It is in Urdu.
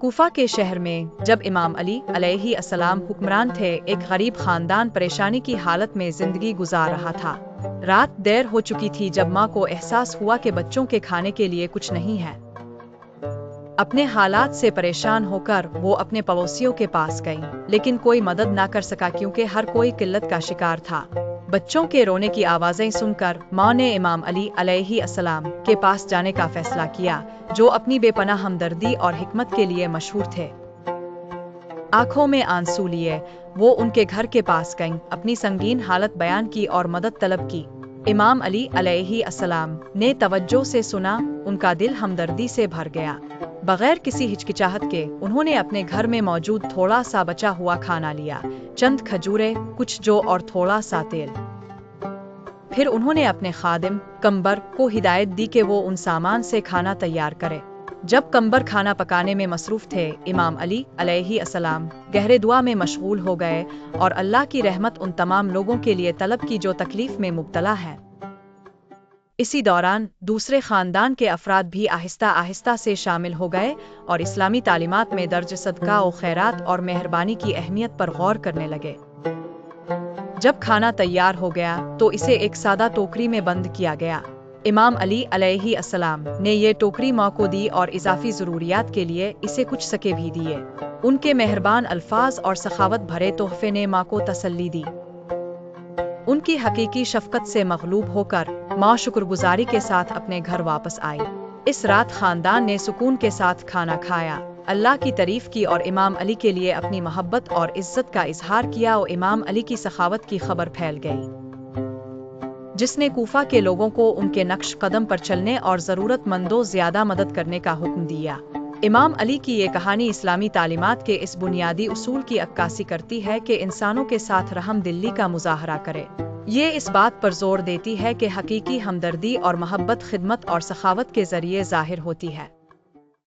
کوفہ کے شہر میں جب امام علی علیہ السلام حکمران تھے، ایک غریب خاندان پریشانی کی حالت میں زندگی گزار رہا تھا۔ رات دیر ہو چکی تھی جب ماں کو احساس ہوا کہ بچوں کے کھانے کے لیے کچھ نہیں ہے۔ اپنے حالات سے پریشان ہو کر وہ اپنے پڑوسیوں کے پاس گئی، لیکن کوئی مدد نہ کر سکا کیونکہ ہر کوئی قلت کا شکار تھا۔ بچوں کے رونے کی آوازیں سن کر ماں نے امام علی علیہ السلام کے پاس جانے کا فیصلہ کیا، جو اپنی بے پناہ ہمدردی اور حکمت کے لیے مشہور تھے۔ آنکھوں میں آنسو لیے وہ ان کے گھر کے پاس گئیں، اپنی سنگین حالت بیان کی اور مدد طلب کی۔ امام علی علیہ السلام نے توجہ سے سنا، ان کا دل ہمدردی سے بھر گیا۔ بغیر کسی ہچکچاہٹ کے انہوں نے اپنے گھر میں موجود تھوڑا سا بچا ہوا کھانا لیا، چند کھجوریں، کچھ جو اور تھوڑا سا تیل۔ پھر انہوں نے اپنے خادم کمبر کو ہدایت دی کہ وہ ان سامان سے کھانا تیار کرے۔ جب کمبر کھانا پکانے میں مصروف تھے، امام علی علیہ السلام گہرے دعا میں مشغول ہو گئے اور اللہ کی رحمت ان تمام لوگوں کے لیے طلب کی جو تکلیف میں مبتلا ہیں۔ اسی دوران دوسرے خاندان کے افراد بھی آہستہ آہستہ سے شامل ہو گئے اور اسلامی تعلیمات میں درج صدقہ و خیرات اور مہربانی کی اہمیت پر غور کرنے لگے۔ جب کھانا تیار ہو گیا تو اسے ایک سادہ ٹوکری میں بند کیا گیا۔ امام علی علیہ السلام نے یہ ٹوکری ماں کو دی اور اضافی ضروریات کے لیے اسے کچھ سکے بھی دیے۔ ان کے مہربان الفاظ اور سخاوت بھرے تحفے نے ماں کو تسلی دی۔ ان کی حقیقی شفقت سے مغلوب ہو کر ماں شکر گزاری کے ساتھ اپنے گھر واپس آئی۔ اس رات خاندان نے سکون کے ساتھ کھانا کھایا، اللہ کی تعریف کی اور امام علی کے لیے اپنی محبت اور عزت کا اظہار کیا اور امام علی کی سخاوت کی خبر پھیل گئی، جس نے کوفہ کے لوگوں کو ان کے نقش قدم پر چلنے اور ضرورت مندوں زیادہ مدد کرنے کا حکم دیا۔ امام علی کی یہ کہانی اسلامی تعلیمات کے اس بنیادی اصول کی عکاسی کرتی ہے کہ انسانوں کے ساتھ رحم دلی کا مظاہرہ کرے۔ یہ اس بات پر زور دیتی ہے کہ حقیقی ہمدردی اور محبت خدمت اور سخاوت کے ذریعے ظاہر ہوتی ہے۔